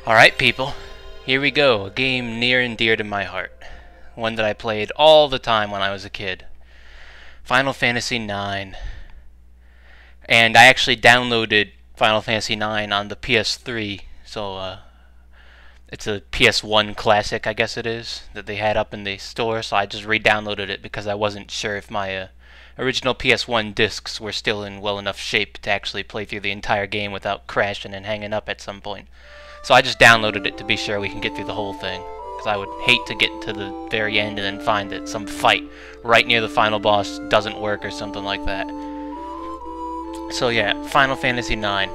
Alright, people. Here we go. A game near and dear to my heart. One that I played all the time when I was a kid. Final Fantasy IX. And I actually downloaded Final Fantasy IX on the PS3, so it's a PS1 classic, I guess it is, that they had up in the store, so I just re-downloaded it because I wasn't sure if my original PS1 discs were still in well enough shape to actually play through the entire game without crashing and hanging up at some point. So I just downloaded it to be sure we can get through the whole thing, because I would hate to get to the very end and then find that some fight right near the final boss doesn't work or something like that. So yeah, Final Fantasy IX.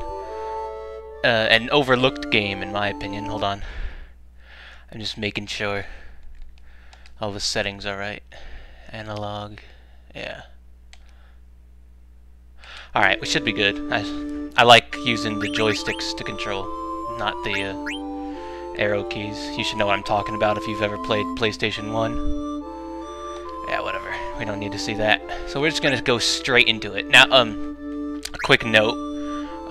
An overlooked game in my opinion. Hold on. I'm just making sure all the settings are right. Analog. Yeah. Alright, we should be good. I like using the joysticks to control, not the arrow keys. You should know what I'm talking about if you've ever played PlayStation 1. Yeah, whatever. We don't need to see that. So we're just gonna go straight into it. Now, a quick note.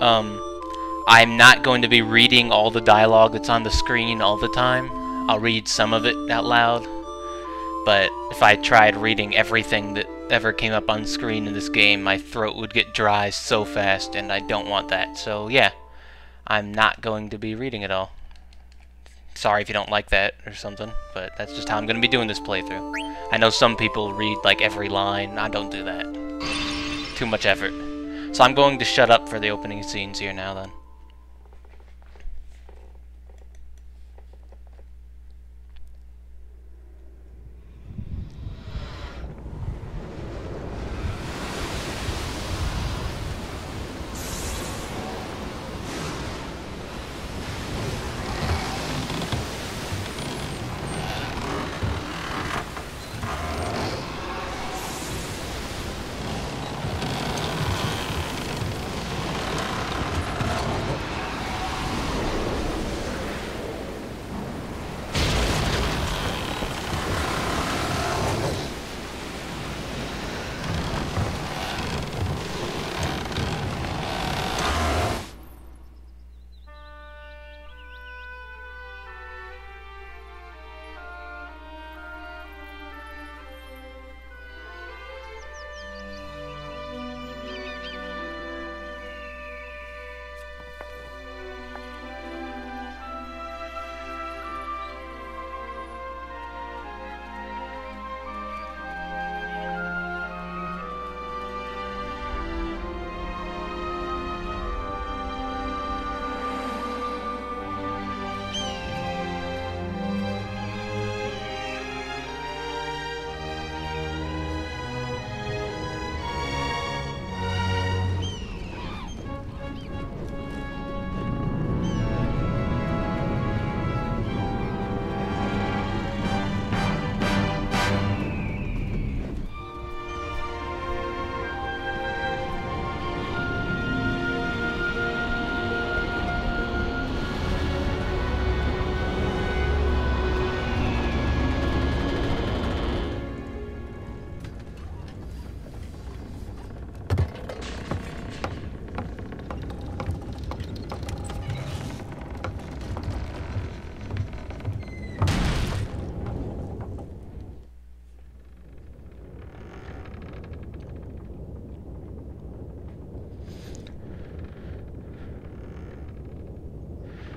I'm not going to be reading all the dialogue that's on the screen all the time. I'll read some of it out loud. But if I tried reading everything that ever came up on screen in this game, my throat would get dry so fast, and I don't want that. So yeah, I'm not going to be reading it all. Sorry if you don't like that or something, but that's just how I'm going to be doing this playthrough. I know some people read like every line. I don't do that. Too much effort. So I'm going to shut up for the opening scenes here now then.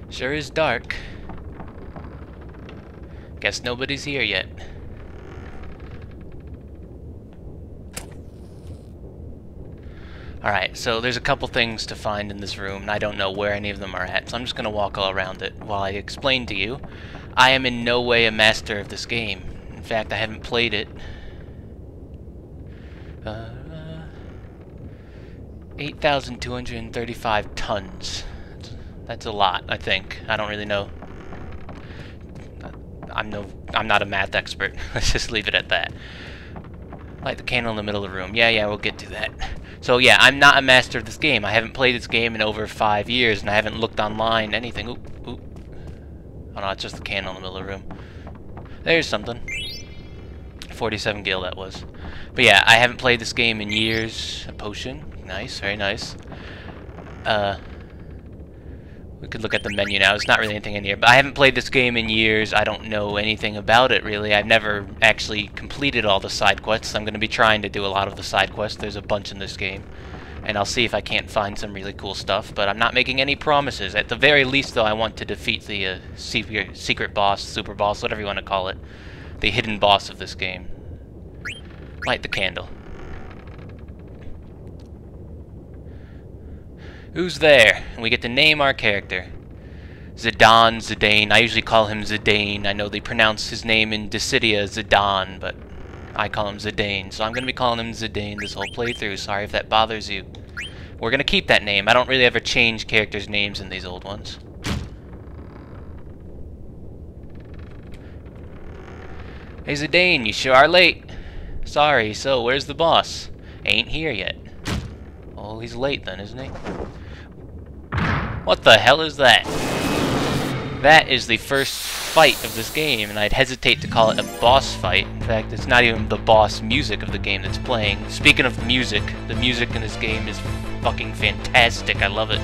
Sure is dark. Guess nobody's here yet. Alright, so there's a couple things to find in this room, and I don't know where any of them are at, so I'm just going to walk all around it while I explain to you. I am in no way a master of this game. In fact, I haven't played it. 8,235 tons. That's a lot, I think. I don't really know. I'm not a math expert. Let's just leave it at that. Light the candle in the middle of the room. Yeah, we'll get to that. So yeah, I'm not a master of this game. I haven't played this game in over 5 years, and I haven't looked online, anything. Oop. Oh no, it's just the candle in the middle of the room. There's something. 47 gil that was. But yeah, I haven't played this game in years. A potion. Nice, very nice. We could look at the menu now. There's not really anything in here, but I haven't played this game in years. I don't know anything about it, really. I've never actually completed all the side quests. I'm going to be trying to do a lot of the side quests. There's a bunch in this game. And I'll see if I can't find some really cool stuff, but I'm not making any promises. At the very least, though, I want to defeat the secret boss, super boss, whatever you want to call it. The hidden boss of this game. Light the candle. Who's there? And we get to name our character. Zidane. I usually call him Zidane. I know they pronounce his name in Dissidia Zidane, but I call him Zidane. So I'm going to be calling him Zidane this whole playthrough. Sorry if that bothers you. We're going to keep that name. I don't really ever change characters' names in these old ones. Hey Zidane, you sure are late. Sorry, so where's the boss? Ain't here yet. Oh, he's late then, isn't he? What the hell is that? That is the first fight of this game, and I'd hesitate to call it a boss fight. In fact, it's not even the boss music of the game that's playing. Speaking of music, the music in this game is fucking fantastic. I love it.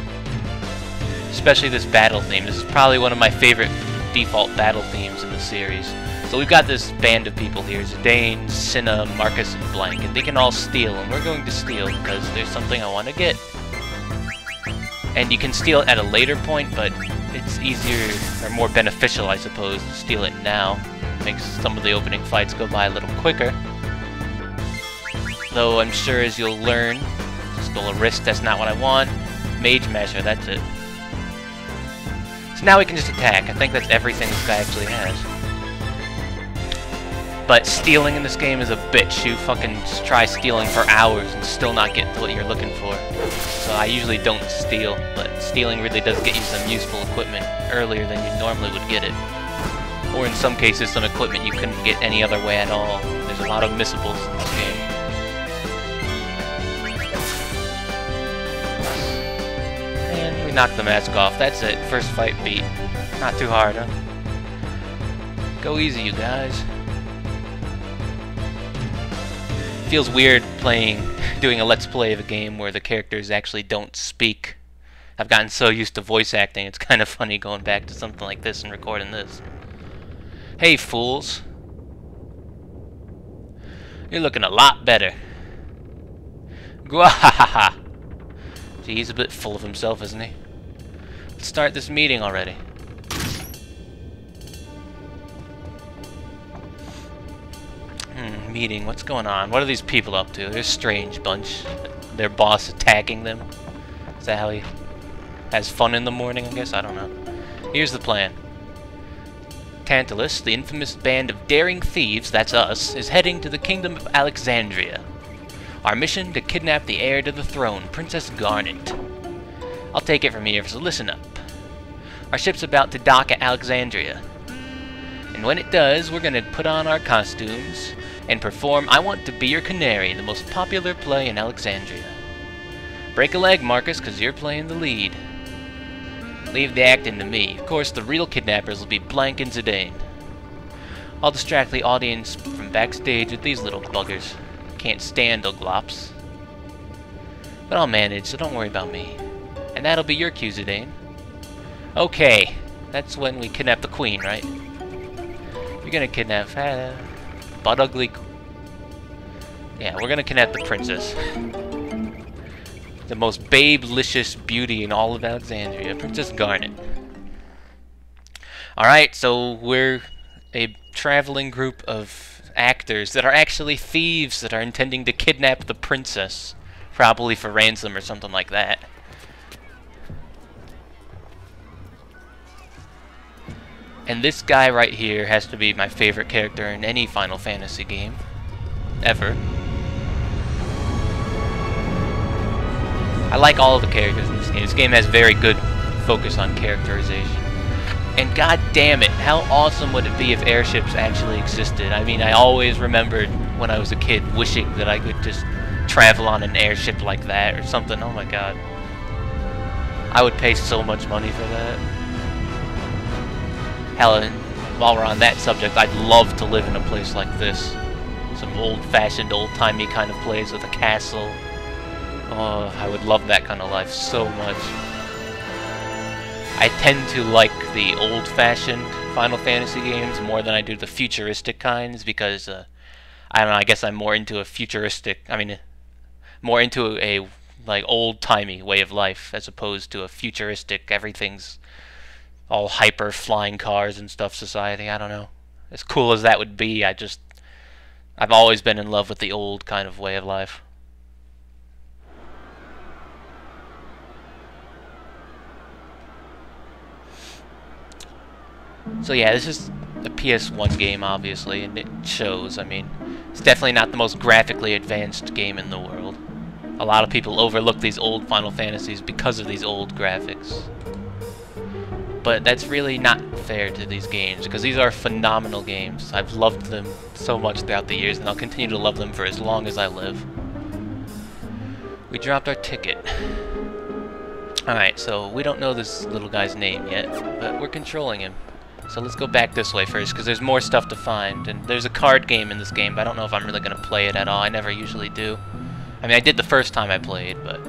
Especially this battle theme. This is probably one of my favorite default battle themes in the series. So we've got this band of people here, Zidane, Cinna, Marcus, and Blank, and they can all steal, and we're going to steal because there's something I want to get. And you can steal it at a later point, but it's easier, or more beneficial, I suppose, to steal it now. Makes some of the opening fights go by a little quicker. Though I'm sure as you'll learn, stole a wrist, that's not what I want. Mage Masher, that's it. So now we can just attack. I think that's everything this guy actually has. But stealing in this game is a bitch. You fucking try stealing for hours and still not get what you're looking for. So I usually don't steal, but stealing really does get you some useful equipment earlier than you normally would get it. Or in some cases, some equipment you couldn't get any other way at all. There's a lot of missables in this game. And we knocked the mask off. That's it. First fight beat. Not too hard, huh? Go easy, you guys. Feels weird doing a let's play of a game where the characters actually don't speak. I've gotten so used to voice acting, it's kind of funny going back to something like this and recording this. Hey fools. You're looking a lot better. Gwahaha. Gee, he's a bit full of himself, isn't he? Let's start this meeting already. Meeting, what's going on? What are these people up to? They're a strange bunch. Their boss attacking them. Is that how he has fun in the morning, I guess? I don't know. Here's the plan. Tantalus, the infamous band of daring thieves, that's us, is heading to the kingdom of Alexandria. Our mission, to kidnap the heir to the throne, Princess Garnet. I'll take it from here, so listen up. Our ship's about to dock at Alexandria. And when it does, we're gonna put on our costumes and perform I Want to Be Your Canary, the most popular play in Alexandria. Break a leg, Marcus, because you're playing the lead. Leave the acting to me. Of course, the real kidnappers will be Blank and Zidane. I'll distract the audience from backstage with these little buggers. Can't stand Oglops. But I'll manage, so don't worry about me. And that'll be your cue, Zidane. Okay, that's when we kidnap the queen, right? You're gonna kidnap butt ugly. Yeah, we're gonna kidnap the princess. The most babe-licious beauty in all of Alexandria, Princess Garnet. Alright, so we're a traveling group of actors that are actually thieves that are intending to kidnap the princess. Probably for ransom or something like that. And this guy right here has to be my favorite character in any Final Fantasy game. Ever. I like all of the characters in this game. This game has very good focus on characterization. And god damn it, how awesome would it be if airships actually existed? I mean, I always remembered when I was a kid wishing that I could just travel on an airship like that or something. Oh my god. I would pay so much money for that. Hell, and while we're on that subject, I'd love to live in a place like this. Some old-fashioned, old-timey kind of place with a castle. Oh, I would love that kind of life so much. I tend to like the old-fashioned Final Fantasy games more than I do the futuristic kinds because I don't know. I guess I'm more into a futuristic. I mean, more into a like old-timey way of life as opposed to a futuristic. Everything's all hyper flying cars and stuff society. I don't know. As cool as that would be, I've always been in love with the old kind of way of life. So yeah, this is a PS1 game, obviously, and it shows. I mean, it's definitely not the most graphically advanced game in the world. A lot of people overlook these old Final Fantasies because of these old graphics. But that's really not fair to these games, because these are phenomenal games. I've loved them so much throughout the years, and I'll continue to love them for as long as I live. We dropped our ticket. Alright, so we don't know this little guy's name yet, but we're controlling him. So let's go back this way first, because there's more stuff to find. And there's a card game in this game, but I don't know if I'm really going to play it at all. I never usually do. I mean, I did the first time I played, but...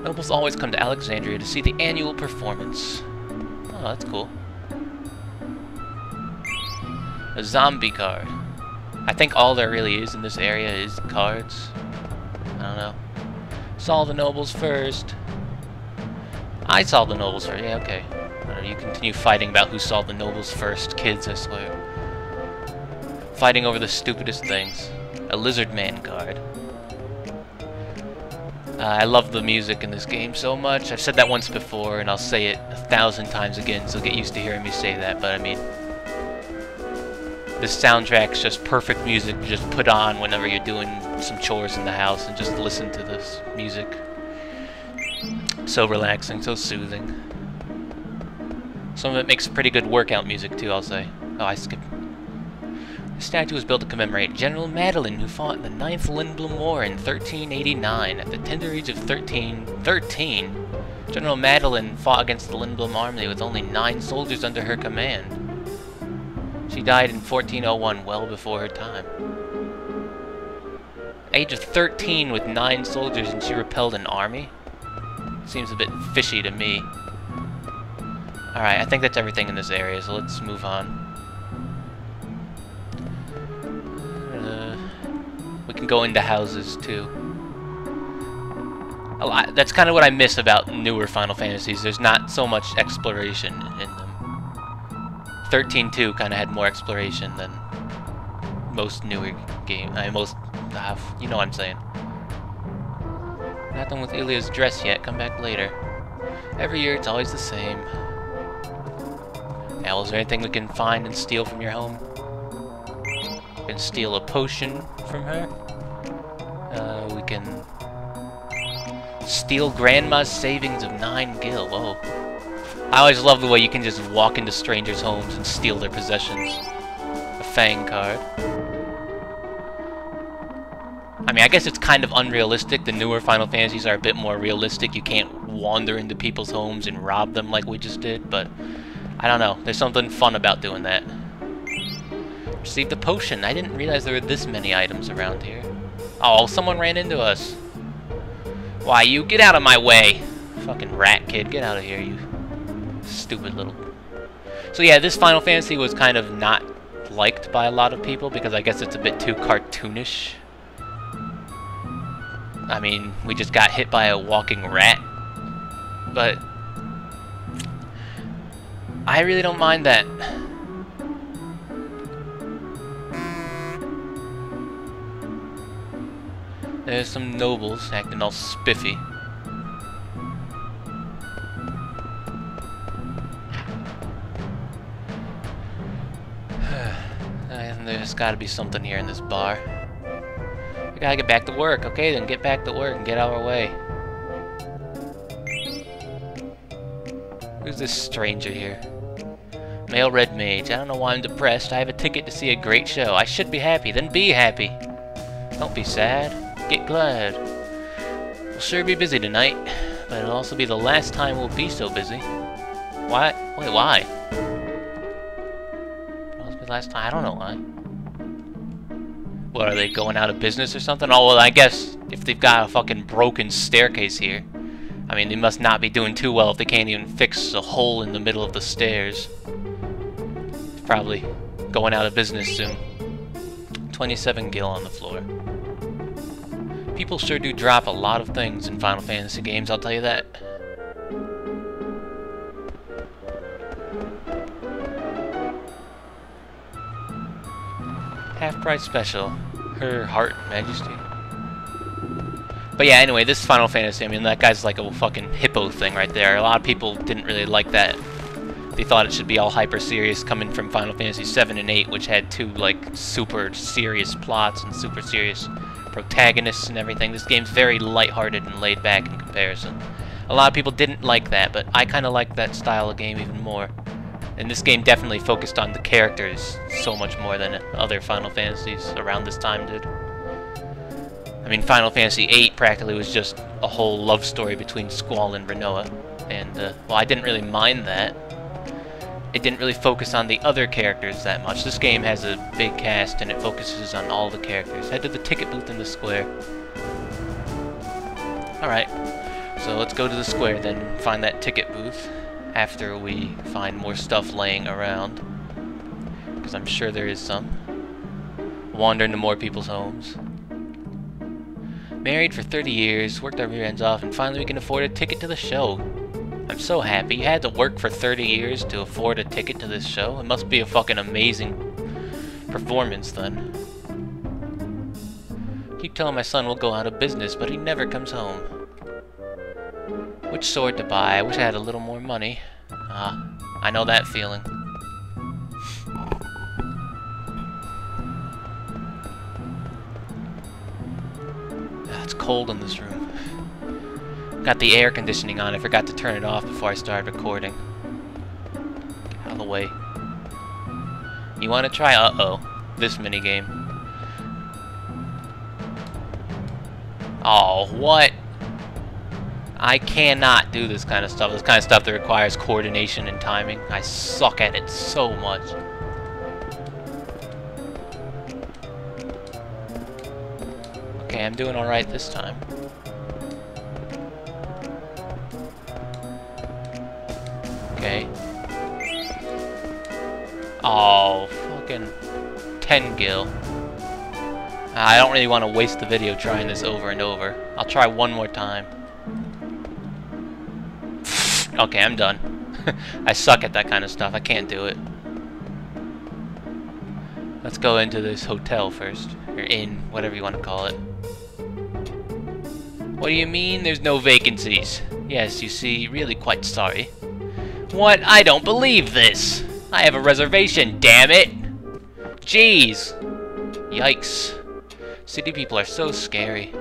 Nobles always come to Alexandria to see the annual performance. Oh, that's cool. A zombie card. I think all there really is in this area is cards. I don't know. Saw the nobles first. I saw the nobles first. Yeah, okay. You continue fighting about who saw the nobles first. Kids, I swear. Fighting over the stupidest things. A lizard man card. I love the music in this game so much. I've said that once before, and I'll say it 1,000 times again, so get used to hearing me say that, but I mean... This soundtrack's just perfect music to just put on whenever you're doing some chores in the house and just listen to this music. So relaxing, so soothing. Some of it makes pretty good workout music too, I'll say. Oh, I skipped. The statue was built to commemorate General Madeline, who fought in the 9th Lindblom War in 1389. At the tender age of 13, General Madeline fought against the Lindblom army with only 9 soldiers under her command. She died in 1401, well before her time. Age of 13 with 9 soldiers and she repelled an army? Seems a bit fishy to me. Alright, I think that's everything in this area, so let's move on. We can go into houses, too. That's kind of what I miss about newer Final Fantasies. There's not so much exploration in them. 13-2 kind of had more exploration than most newer games. Most have. You know what I'm saying. Not done with Ilya's dress yet. Come back later. Every year it's always the same. Now, is there anything we can find and steal from your home? We can steal a potion from her. We can steal Grandma's savings of 9 gil. Oh. I always love the way you can just walk into strangers' homes and steal their possessions. A Fang card. I mean, I guess it's kind of unrealistic. The newer Final Fantasies are a bit more realistic. You can't wander into people's homes and rob them like we just did, but I don't know. There's something fun about doing that. Received the potion. I didn't realize there were this many items around here. Oh, someone ran into us. Why, you get out of my way. Fucking rat kid, get out of here, you stupid little... So yeah, this Final Fantasy was kind of not liked by a lot of people because I guess it's a bit too cartoonish. I mean, we just got hit by a walking rat. But I really don't mind that. There's some nobles acting all spiffy. There's gotta be something here in this bar. We gotta get back to work. Okay, then get back to work and get out of our way. Who's this stranger here? Male red mage. I don't know why I'm depressed. I have a ticket to see a great show. I should be happy. Then be happy. Don't be sad. Get glad. We'll sure be busy tonight, but it'll also be the last time we'll be so busy. Why? Wait, why? It'll be the last time. I don't know why. What, are they going out of business or something? Oh, well, I guess if they've got a fucking broken staircase here, I mean, they must not be doing too well if they can't even fix a hole in the middle of the stairs. Probably going out of business soon. 27 gil on the floor. People sure do drop a lot of things in Final Fantasy games, I'll tell you that. Half price special. Her Heart Majesty. But yeah, anyway, this Final Fantasy, I mean, that guy's like a fucking hippo thing right there. A lot of people didn't really like that. They thought it should be all hyper serious, coming from Final Fantasy 7 and 8, which had two like super serious plots and super serious protagonists and everything. This game's very lighthearted and laid back in comparison. A lot of people didn't like that, but I kind of like that style of game even more. And this game definitely focused on the characters so much more than other Final Fantasies around this time did. I mean, Final Fantasy VIII practically was just a whole love story between Squall and Rinoa. And, well, I didn't really mind that. It didn't really focus on the other characters that much. This game has a big cast and it focuses on all the characters. Head to the ticket booth in the square. Alright, so let's go to the square then and find that ticket booth after we find more stuff laying around. Because I'm sure there is some. Wander into more people's homes. Married for 30 years, worked our rear ends off, and finally we can afford a ticket to the show. I'm so happy. You had to work for 30 years to afford a ticket to this show? It must be a fucking amazing performance then. Keep telling my son we'll go out of business, but he never comes home. Which sword to buy? I wish I had a little more money. Ah, I know that feeling. It's cold in this room. Got the air conditioning on. I forgot to turn it off before I started recording. Get out of the way. You want to try? Uh-oh. This minigame. Oh, what? I cannot do this kind of stuff. This kind of stuff that requires coordination and timing. I suck at it so much. Okay, I'm doing alright this time. Okay. Oh, fucking 10 gil. I don't really want to waste the video trying this over and over. I'll try one more time. Okay, I'm done. I suck at that kind of stuff. I can't do it. Let's go into this hotel first. Or inn, whatever you want to call it. What do you mean there's no vacancies? Yes, you see, really quite sorry. What? I don't believe this! I have a reservation, damn it! Jeez! Yikes. City people are so scary.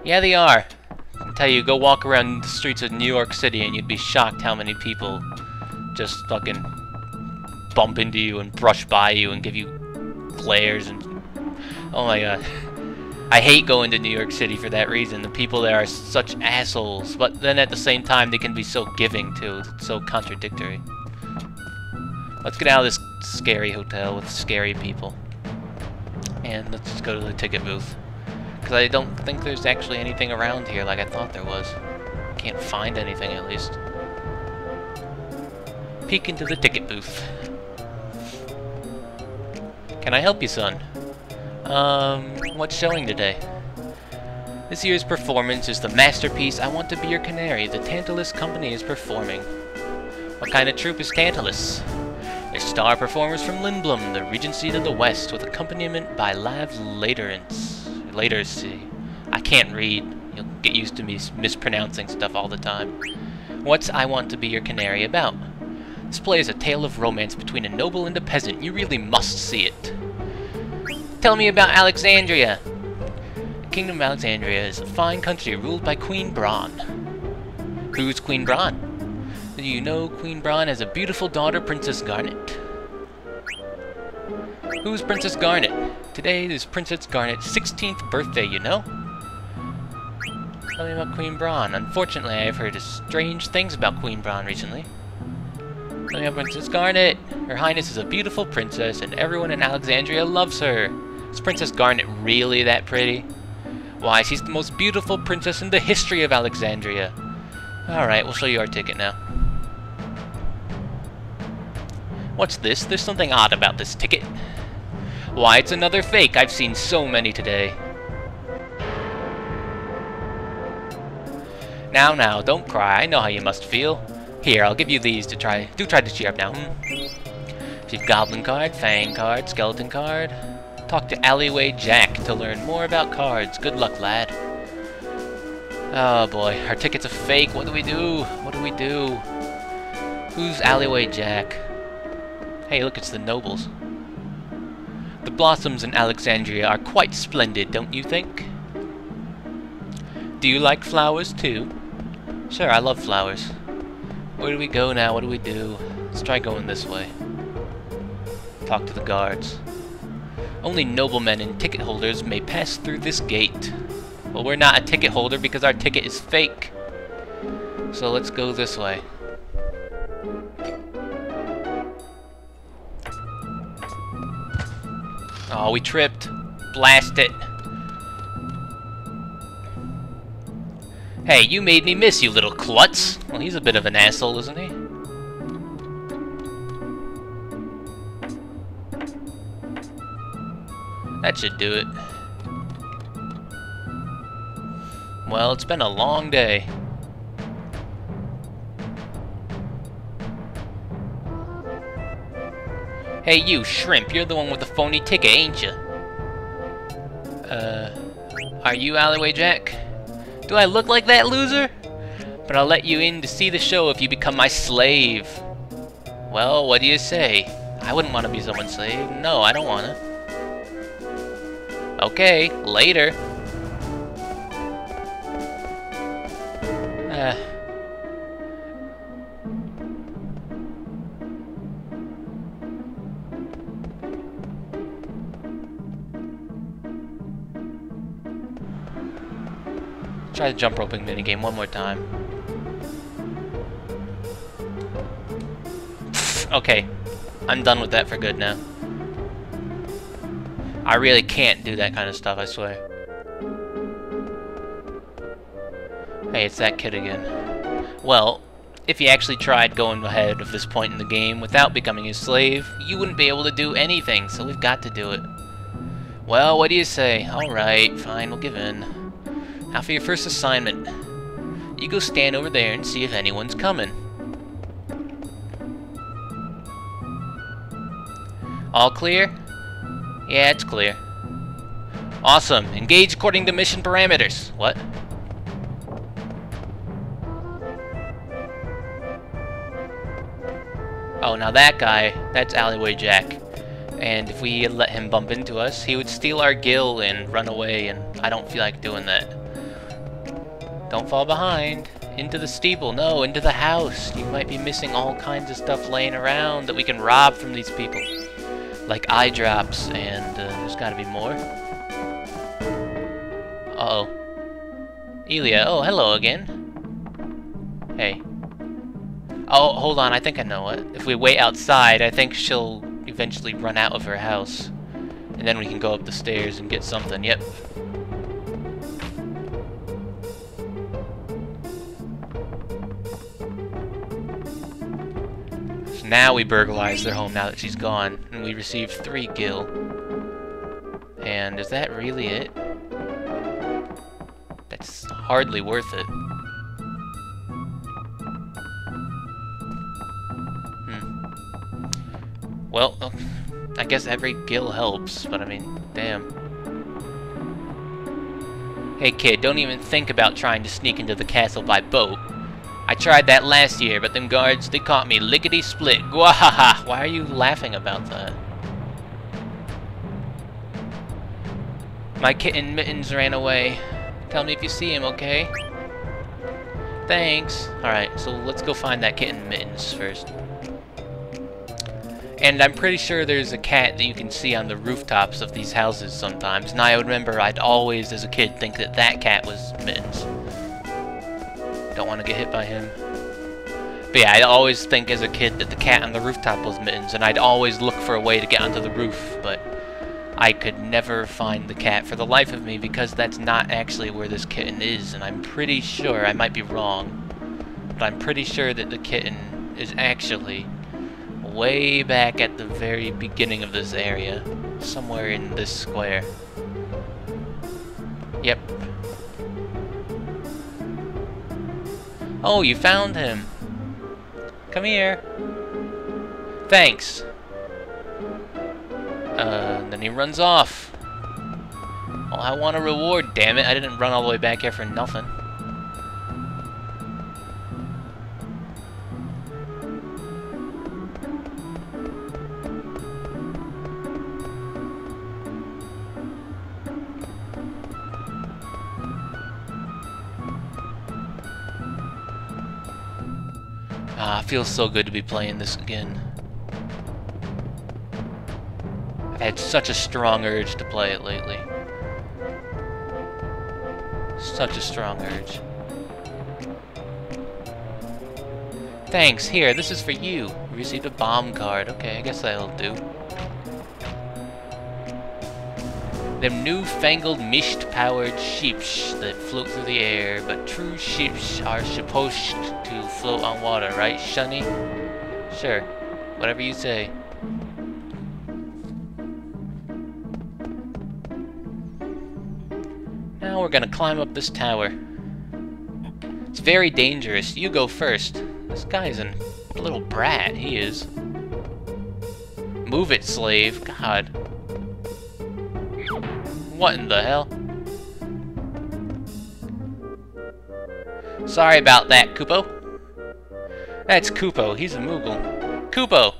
Yeah, they are. I tell you, go walk around the streets of New York City and you'd be shocked how many people just fucking bump into you and brush by you and give you glares and... Oh my god. I hate going to New York City for that reason. The people there are such assholes, but then at the same time they can be so giving too. It's so contradictory. Let's get out of this scary hotel with scary people. And let's just go to the ticket booth. Because I don't think there's actually anything around here like I thought there was. Can't find anything at least. Peek into the ticket booth. Can I help you, son? What's showing today? This year's performance is the masterpiece I Want to Be Your Canary. The Tantalus Company is performing. What kind of troupe is Tantalus? They're star performers from Lindblom, the Regency to the west, with accompaniment by Lav Latercy. I can't read. You'll get used to me mispronouncing stuff all the time. What's I Want to Be Your Canary about? This play is a tale of romance between a noble and a peasant. You really must see it. Tell me about Alexandria. The Kingdom of Alexandria is a fine country ruled by Queen Braun. Who's Queen Braun? Do you know Queen Braun has a beautiful daughter, Princess Garnet? Who's Princess Garnet? Today is Princess Garnet's 16th birthday, you know? Tell me about Queen Braun. Unfortunately, I've heard strange things about Queen Braun recently. Tell me about Princess Garnet. Her Highness is a beautiful princess, and everyone in Alexandria loves her. Is Princess Garnet really that pretty? Why, she's the most beautiful princess in the history of Alexandria. Alright, we'll show you our ticket now. What's this? There's something odd about this ticket. Why, it's another fake. I've seen so many today. Now, don't cry. I know how you must feel. Here, I'll give you these to try. Do try to cheer up now. Chief Goblin card, Fang card, Skeleton card. Talk to Alleyway Jack to learn more about cards. Good luck, lad. Oh boy, our ticket's a fake. What do we do? What do we do? Who's Alleyway Jack? Hey, look, it's the nobles. The blossoms in Alexandria are quite splendid, don't you think? Do you like flowers too? Sure, I love flowers. Where do we go now? What do we do? Let's try going this way. Talk to the guards. Only noblemen and ticket holders may pass through this gate. Well, we're not a ticket holder because our ticket is fake. So let's go this way. Oh, we tripped. Blast it. Hey, you made me miss, you little klutz. Well, he's a bit of an asshole, isn't he? That should do it. Well, it's been a long day. Hey, you shrimp, you're the one with the phony ticket, ain't you? Are you Alleyway Jack? Do I look like that, loser? But I'll let you in to see the show if you become my slave. Well, what do you say? I wouldn't want to be someone's slave. No, I don't want to. Okay, later. Try the jump roping minigame one more time. Okay, I'm done with that for good now. I really can't do that kind of stuff, I swear. Hey, it's that kid again. Well, if you actually tried going ahead of this point in the game without becoming his slave, you wouldn't be able to do anything, so we've got to do it. Well, what do you say? Alright, fine, we'll give in. Now for your first assignment. You go stand over there and see if anyone's coming. All clear? Yeah, it's clear. Awesome. Engage according to mission parameters. What? Oh, now that guy, that's Alleyway Jack. And if we let him bump into us, he would steal our gill and run away, and I don't feel like doing that. Don't fall behind. Into the steeple. No, into the house. You might be missing all kinds of stuff laying around that we can rob from these people. Like eye drops, and there's gotta be more. Uh-oh. Elia, oh, hello again. Hey. Oh, hold on, I think I know what. If we wait outside, I think she'll eventually run out of her house. And then we can go up the stairs and get something, yep. So now we burglarize their home now that she's gone, and we receive 3 gil. And is that really it? That's hardly worth it. Well, I guess every gil helps, but I mean, damn. Hey kid, don't even think about trying to sneak into the castle by boat. I tried that last year, but them guards, they caught me lickety-split. Gwahaha! Why are you laughing about that? My kitten Mittens ran away. Tell me if you see him, okay? Thanks. Alright, so let's go find that kitten Mittens first. And I'm pretty sure there's a cat that you can see on the rooftops of these houses sometimes. And I remember I'd always, as a kid, think that that cat was Mittens. Don't want to get hit by him. But yeah, I'd always think as a kid that the cat on the rooftop was Mittens. And I'd always look for a way to get onto the roof. But I could never find the cat for the life of me because that's not actually where this kitten is. And I'm pretty sure, I might be wrong, but I'm pretty sure that the kitten is actually way back at the very beginning of this area, somewhere in this square. Yep. Oh, you found him. Come here. Thanks. Then he runs off. Oh, I want a reward, damn it. I didn't run all the way back here for nothing. Ah, it feels so good to be playing this again. I've had such a strong urge to play it lately. Such a strong urge. Thanks, here, this is for you. You received a bomb card. Okay, I guess that'll do. Them newfangled mist-powered ships that float through the air, but true ships are supposed to float on water, right, Shunny? Sure, whatever you say. Now we're gonna climb up this tower. It's very dangerous. You go first. This guy's a little brat, he is. Move it, slave. God. What in the hell? Sorry about that, Kupo. That's Kupo. He's a Moogle. Kupo!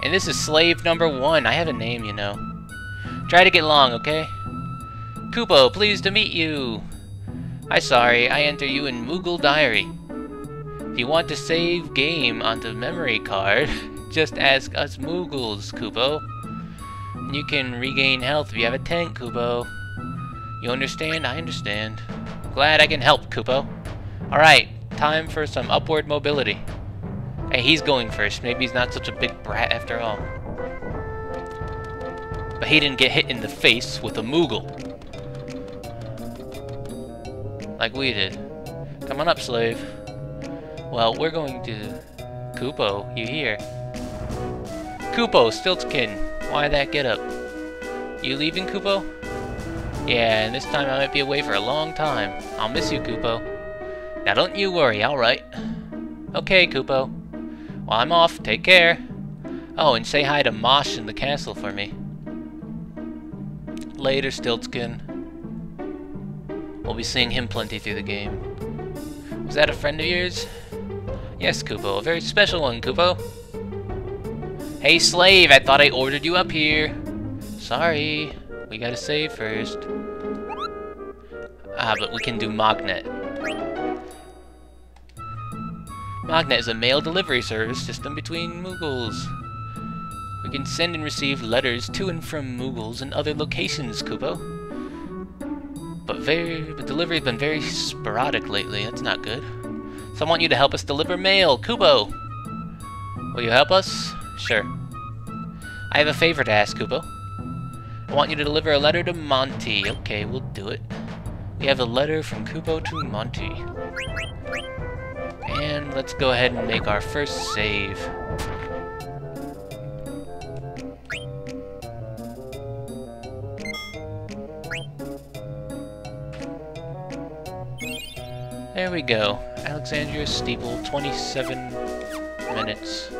And this is slave number 1. I have a name, you know. Try to get along, okay? Kupo, pleased to meet you. Sorry, I enter you in Moogle Diary. If you want to save game onto memory card, just ask us Moogles, Kupo. You can regain health if you have a tank, Kupo. You understand? I understand. Glad I can help, Kupo. Alright, time for some upward mobility. Hey, he's going first. Maybe he's not such a big brat after all. But he didn't get hit in the face with a Moogle. Like we did. Come on up, slave. Well, we're going to... Kupo, you here? Kupo, Stiltskin. Why that get up? You leaving, Kupo? Yeah, and this time I might be away for a long time. I'll miss you, Kupo. Now don't you worry, alright. Okay, Kupo. Well, I'm off. Take care. Oh, and say hi to Mosh in the castle for me. Later, Stiltskin. We'll be seeing him plenty through the game. Was that a friend of yours? Yes, Kupo. A very special one, Kupo. Hey, slave! I thought I ordered you up here. Sorry. We gotta save first. Ah, but we can do Magnet. Magnet is a mail delivery service system between Moogles. We can send and receive letters to and from Moogles and other locations, Kupo. But delivery's been very sporadic lately. That's not good. So I want you to help us deliver mail, Kupo. Will you help us? Sure. I have a favor to ask, Kupo. I want you to deliver a letter to Monty. Okay, we'll do it. We have a letter from Kupo to Monty. And let's go ahead and make our first save. There we go. Alexandria Steeple, 27 minutes.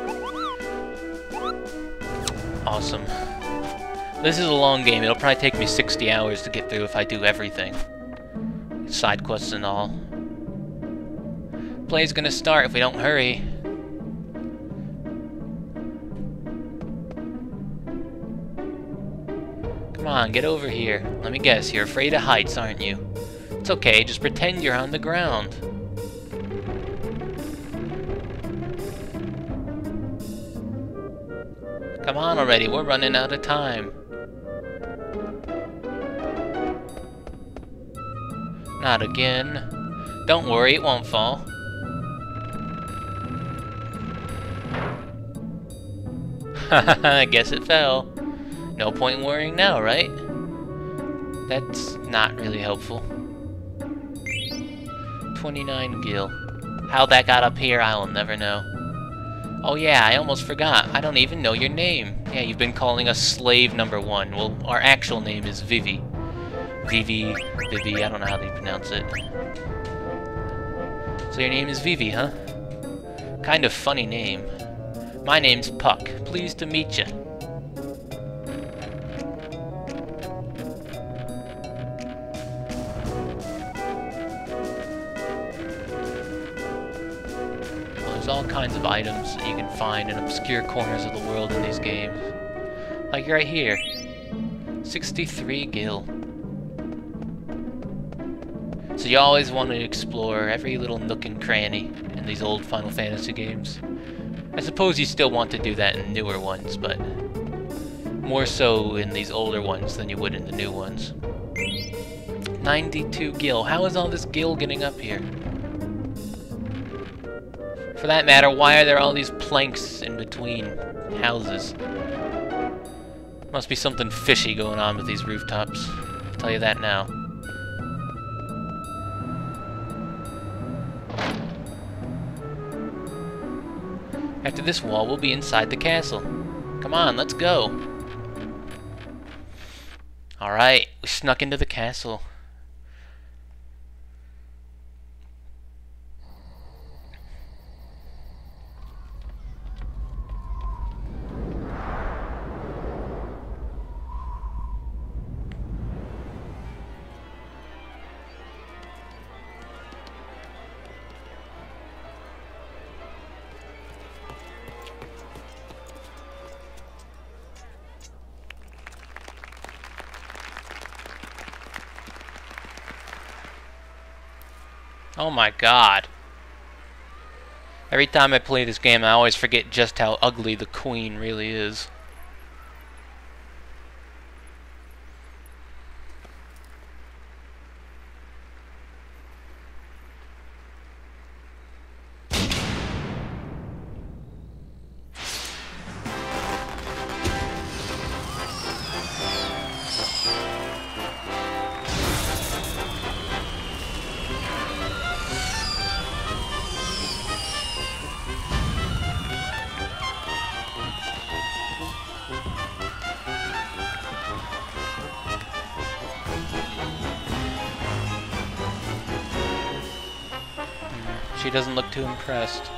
Awesome. This is a long game. It'll probably take me 60 hours to get through if I do everything. Side quests and all. Play's gonna start if we don't hurry. Come on, get over here. Let me guess, you're afraid of heights, aren't you? It's okay, just pretend you're on the ground. Come on already, we're running out of time. Not again. Don't worry, it won't fall. I guess it fell. No point in worrying now, right? That's not really helpful. 29 gil. How that got up here, I will never know. Oh yeah, I almost forgot. I don't even know your name. Yeah, you've been calling us Slave Number 1. Well, our actual name is Vivi. Vivi, I don't know how they pronounce it. So your name is Vivi, huh? Kind of funny name. My name's Puck. Pleased to meet you. Well, there's all kinds of items that you can find in obscure corners of the world in these games. Like right here. 63 gil. So you always want to explore every little nook and cranny in these old Final Fantasy games. I suppose you still want to do that in newer ones, but more so in these older ones than you would in the new ones. 92 gil. How is all this gil getting up here? For that matter, why are there all these planks in between houses? Must be something fishy going on with these rooftops. I'll tell you that now. After this wall, we'll be inside the castle. Come on, let's go. Alright, we snuck into the castle. Oh my god. Every time I play this game, I always forget just how ugly the queen really is. She doesn't look too impressed.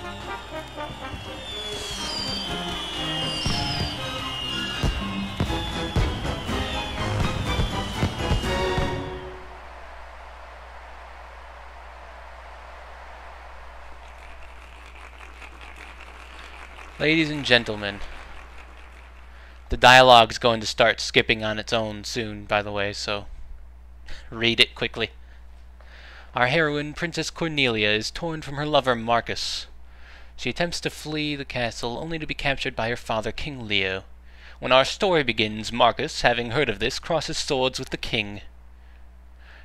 Ladies and gentlemen, the dialogue's going to start skipping on its own soon, by the way, so read it quickly. Our heroine, Princess Cornelia, is torn from her lover, Marcus. She attempts to flee the castle, only to be captured by her father, King Leo. When our story begins, Marcus, having heard of this, crosses swords with the king.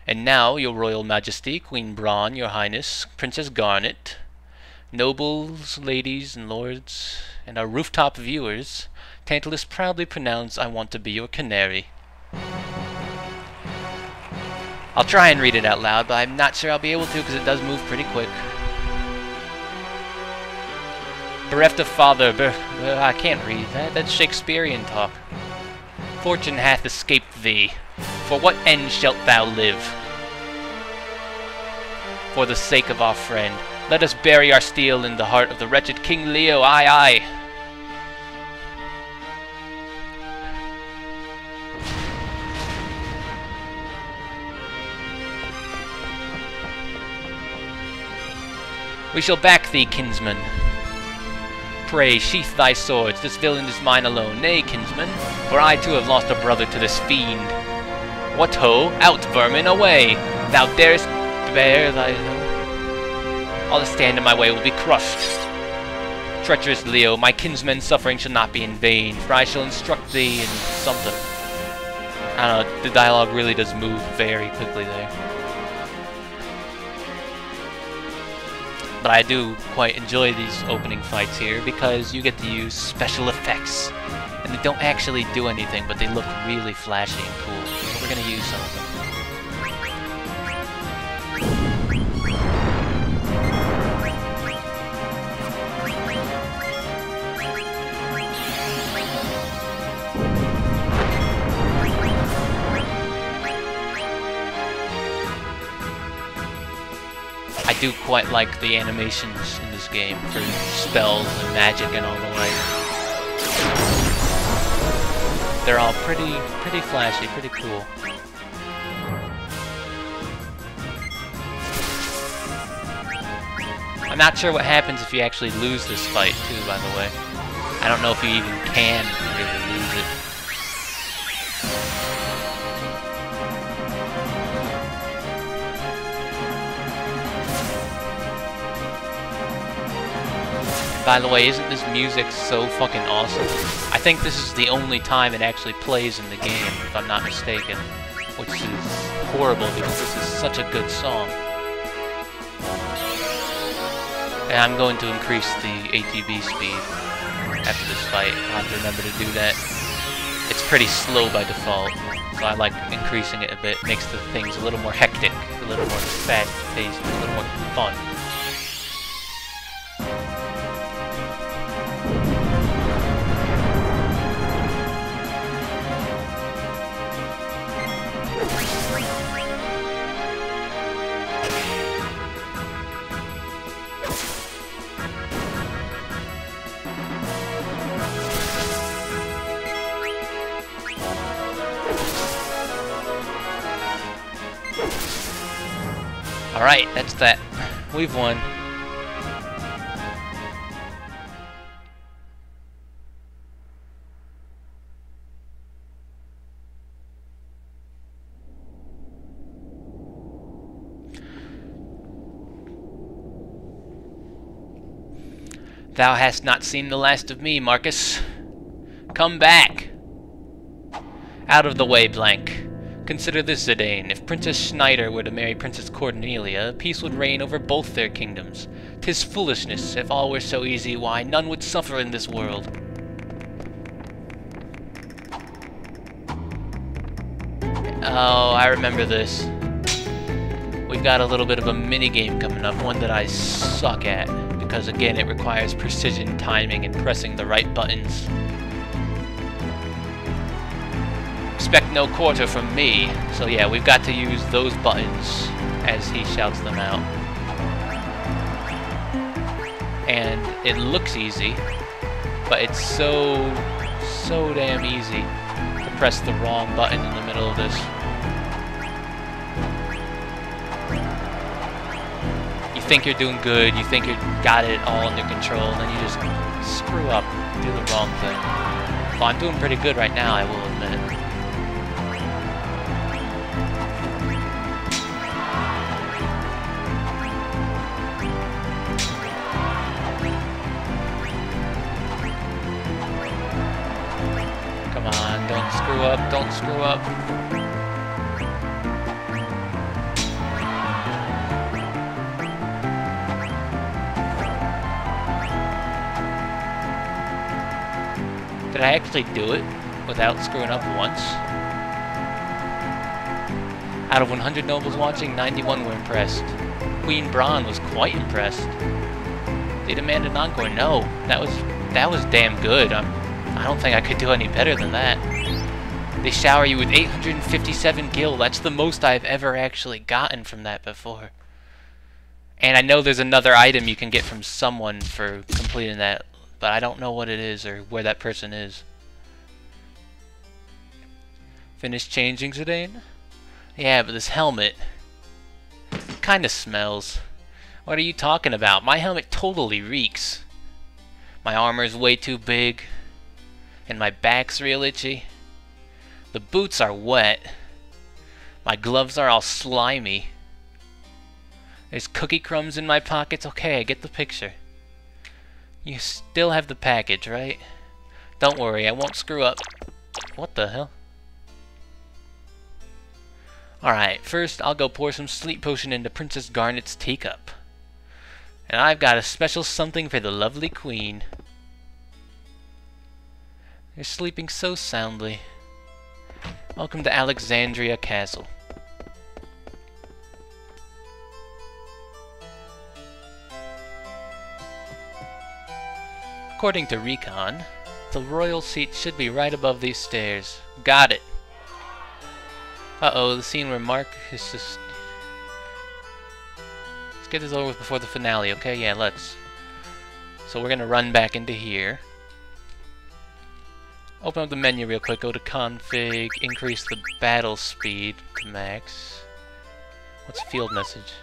And now, your royal majesty, Queen Braun, your highness, Princess Garnet, nobles, ladies, and lords, and our rooftop viewers, Tantalus proudly pronounce, I want to be your canary. I'll try and read it out loud, but I'm not sure I'll be able to because it does move pretty quick. Bereft of father, I can't read that. That's Shakespearean talk. Fortune hath escaped thee. For what end shalt thou live? For the sake of our friend, let us bury our steel in the heart of the wretched King Leo. Aye, aye. We shall back thee, kinsman. Pray, sheath thy swords, this villain is mine alone. Nay, kinsman, for I too have lost a brother to this fiend. What ho? Out, vermin, away! Thou darest bear thy... All that stand in my way will be crushed. Treacherous Leo, my kinsman's suffering shall not be in vain, for I shall instruct thee in something. I don't know, the dialogue really does move very quickly there. But I do quite enjoy these opening fights here because you get to use special effects. And they don't actually do anything, but they look really flashy and cool. So we're going to use some of them. do quite like the animations in this game for spells and magic and all the like. They're all pretty flashy, pretty cool. I'm not sure what happens if you actually lose this fight, too, by the way. I don't know if you even can really lose it. By the way, isn't this music so fucking awesome? I think this is the only time it actually plays in the game, if I'm not mistaken. Which is horrible, because this is such a good song. And I'm going to increase the ATB speed after this fight. I'll have to remember to do that. It's pretty slow by default, so I like increasing it a bit. Makes the things a little more hectic, a little more fast-paced, a little more fun. Alright, that's that. We've won. Thou hast not seen the last of me, Marcus. Come back! Out of the way, Blank. Consider this, Zidane. If Princess Schneider were to marry Princess Cornelia, peace would reign over both their kingdoms. 'Tis foolishness. If all were so easy, why, none would suffer in this world. Oh, I remember this. We've got a little bit of a mini-game coming up, one that I suck at, because again, it requires precision, timing, and pressing the right buttons. Expect no quarter from me. So yeah, we've got to use those buttons as he shouts them out. And it looks easy, but it's so damn easy to press the wrong button in the middle of this. You think you're doing good, you think you got it all under control, and then you just screw up, do the wrong thing. Well, I'm doing pretty good right now, I will admit. Come on, don't screw up, don't screw up. Did I actually do it without screwing up once? Out of 100 nobles watching, 91 were impressed. Queen Braun was quite impressed. They demanded an encore. No, that was damn good. I don't think I could do any better than that. They shower you with 857 gil. That's the most I've ever actually gotten from that before. And I know there's another item you can get from someone for completing that, but I don't know what it is or where that person is. Finished changing, Zidane? Yeah, but this helmet kinda smells. What are you talking about? My helmet totally reeks. My armor's way too big, and my back's real itchy. The boots are wet. My gloves are all slimy. There's cookie crumbs in my pockets. Okay, I get the picture. You still have the package, right? Don't worry, I won't screw up. What the hell? Alright, first I'll go pour some sleep potion into Princess Garnet's teacup. And I've got a special something for the lovely queen. You're sleeping so soundly. Welcome to Alexandria Castle. According to Recon, the royal seat should be right above these stairs. Got it. Uh-oh, the scene where Mark is just get this over with before the finale, okay? Yeah, let's. So we're gonna run back into here. Open up the menu real quick, go to config, increase the battle speed to max. What's field message?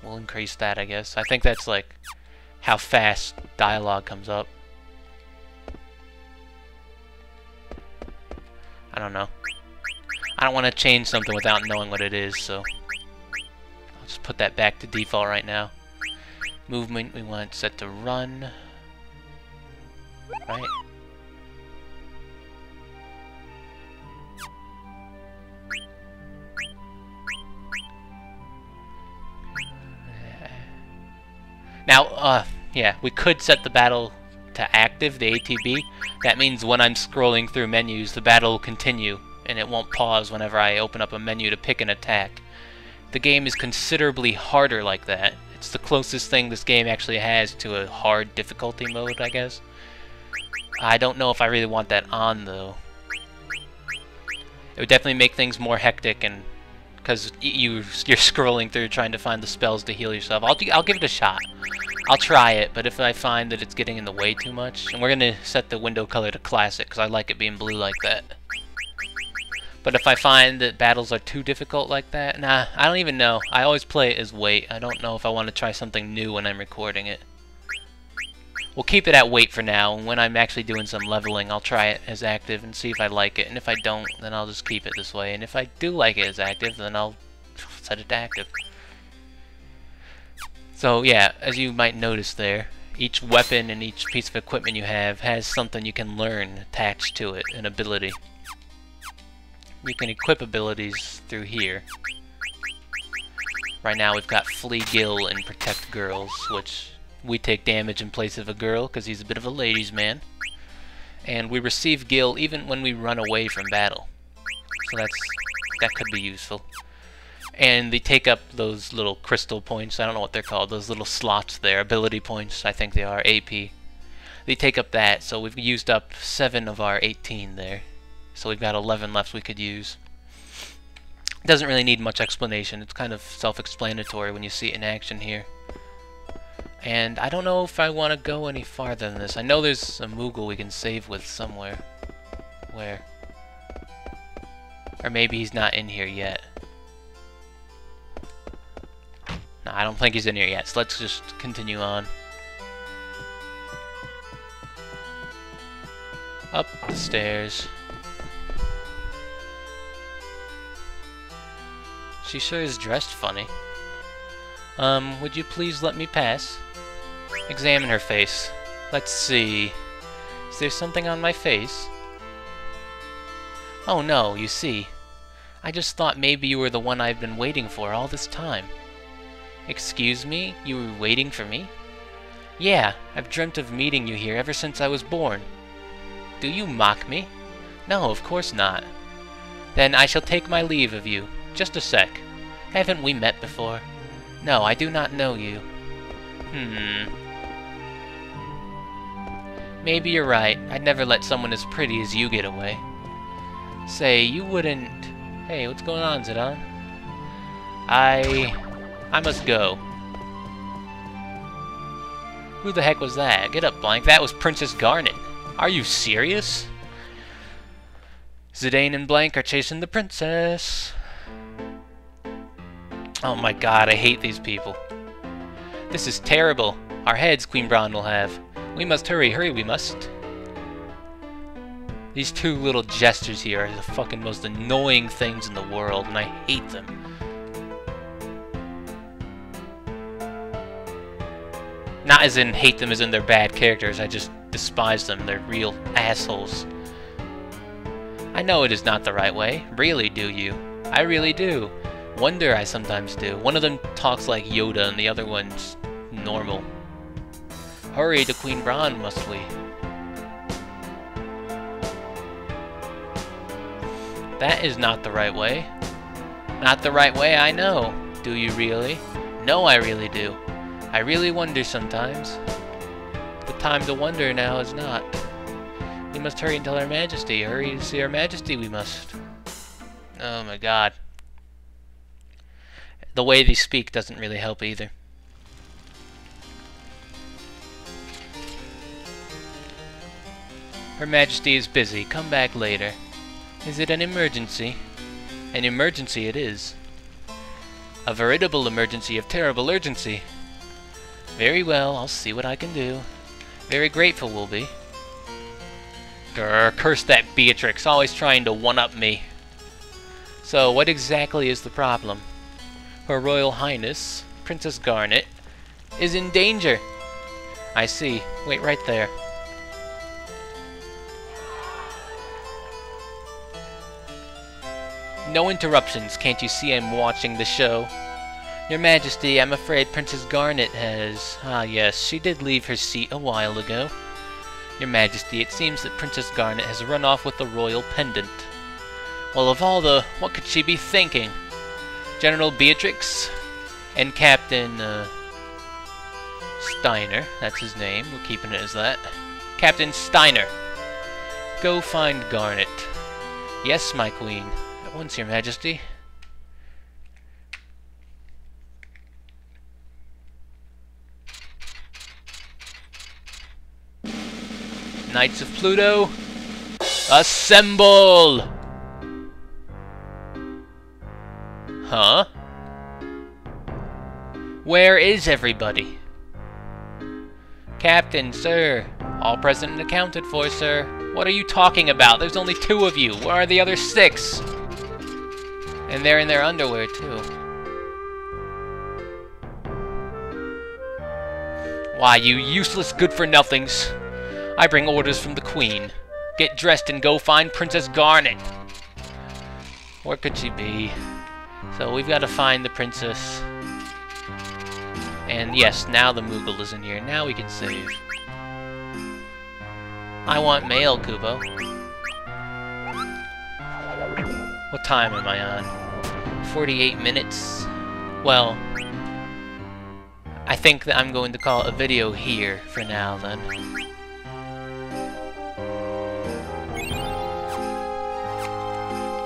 We'll increase that, I guess. I think that's like how fast dialogue comes up. I don't know. I don't want to change something without knowing what it is, so I'll just put that back to default right now. Movement we want set to run. Right? Now, yeah, we could set the battle to active, the ATB. That means when I'm scrolling through menus, the battle will continue, and it won't pause whenever I open up a menu to pick an attack. The game is considerably harder like that. It's the closest thing this game actually has to a hard difficulty mode, I guess. I don't know if I really want that on, though. It would definitely make things more hectic, and because you're scrolling through trying to find the spells to heal yourself. I'll give it a shot. I'll try it, but if I find that it's getting in the way too much, and we're going to set the window color to classic, because I like it being blue like that. But if I find that battles are too difficult like that, nah, I don't even know. I always play it as wait. I don't know if I want to try something new when I'm recording it. We'll keep it at wait for now, and when I'm actually doing some leveling, I'll try it as active and see if I like it. And if I don't, then I'll just keep it this way. And if I do like it as active, then I'll set it to active. So yeah, as you might notice there, each weapon and each piece of equipment you have has something you can learn attached to it, an ability. You can equip abilities through here. Right now we've got Flee Gil and Protect Girls, which we take damage in place of a girl because he's a bit of a ladies' man. And we receive Gil even when we run away from battle. So that could be useful. And they take up those little crystal points, I don't know what they're called, those little slots there, ability points, I think they are, AP. They take up that, so we've used up 7 of our 18 there. So we've got 11 left we could use. It doesn't really need much explanation, it's kind of self-explanatory when you see it in action here. And I don't know if I want to go any farther than this. I know there's a Moogle we can save with somewhere. Where? Or maybe he's not in here yet. No, I don't think he's in here yet, so let's just continue on. Up the stairs. She sure is dressed funny. Would you please let me pass? Examine her face. Let's see. Is there something on my face? Oh no, you see. I just thought maybe you were the one I've been waiting for all this time. Excuse me? You were waiting for me? Yeah, I've dreamt of meeting you here ever since I was born. Do you mock me? No, of course not. Then I shall take my leave of you. Just a sec. Haven't we met before? No, I do not know you. Maybe you're right. I'd never let someone as pretty as you get away. Say, you wouldn't... Hey, what's going on, Zidane? I must go. Who the heck was that? Get up, Blank. That was Princess Garnet. Are you serious? Zidane and Blank are chasing the princess. Oh my god, I hate these people. This is terrible. Our heads Queen Braun will have. We must hurry, hurry we must. These two little gestures here are the fucking most annoying things in the world, and I hate them. Not as in hate them as in they're bad characters, I just despise them. They're real assholes. I know it is not the right way. Really, do you? I really do. Wonder I sometimes do. One of them talks like Yoda and the other one's normal. Hurry to Queen Braun, must we? That is not the right way. Not the right way, I know. Do you really? No, I really do. I really wonder sometimes. The time to wonder now is not. We must hurry and tell Her Majesty. Hurry to see Her Majesty we must. Oh my god. the way they speak doesn't really help either. Her Majesty is busy. Come back later. Is it an emergency? An emergency it is. A veritable emergency of terrible urgency. Very well, I'll see what I can do. Very grateful will be. Grr, curse that Beatrix, always trying to one-up me. So, what exactly is the problem? Her Royal Highness, Princess Garnet, is in danger. I see. Wait right there. No interruptions, can't you see I'm watching the show? Your Majesty, I'm afraid Princess Garnet has... Ah yes, she did leave her seat a while ago. Your Majesty, it seems that Princess Garnet has run off with the royal pendant. Well, of all the... what could she be thinking? General Beatrix and Captain... Steiner, that's his name, we're keeping it as that. Captain Steiner. Go find Garnet. Yes, my queen. At once, Your Majesty. Knights of Pluto, assemble! Huh? Where is everybody? Captain, sir. All present and accounted for, sir. What are you talking about? There's only 2 of you. Where are the other 6? And they're in their underwear, too. Why, you useless good-for-nothings. I bring orders from the Queen. Get dressed and go find Princess Garnet. Where could she be? So we've got to find the princess. And yes, now the Moogle is in here. Now we can save. I want mail, Kubo. What time am I on? 48 minutes? Well, I think that I'm going to call it a video here for now, then.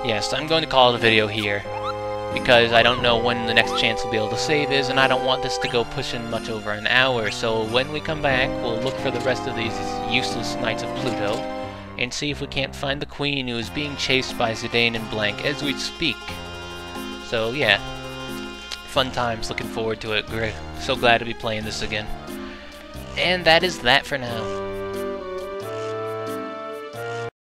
Yes, I'm going to call it a video here, because I don't know when the next chance we'll be able to save is, and I don't want this to go pushing much over an hour, so when we come back, we'll look for the rest of these useless Knights of Pluto, and see if we can't find the Queen who is being chased by Zidane and Blank as we speak. So, yeah. Fun times, looking forward to it. Great. So glad to be playing this again. And that is that for now.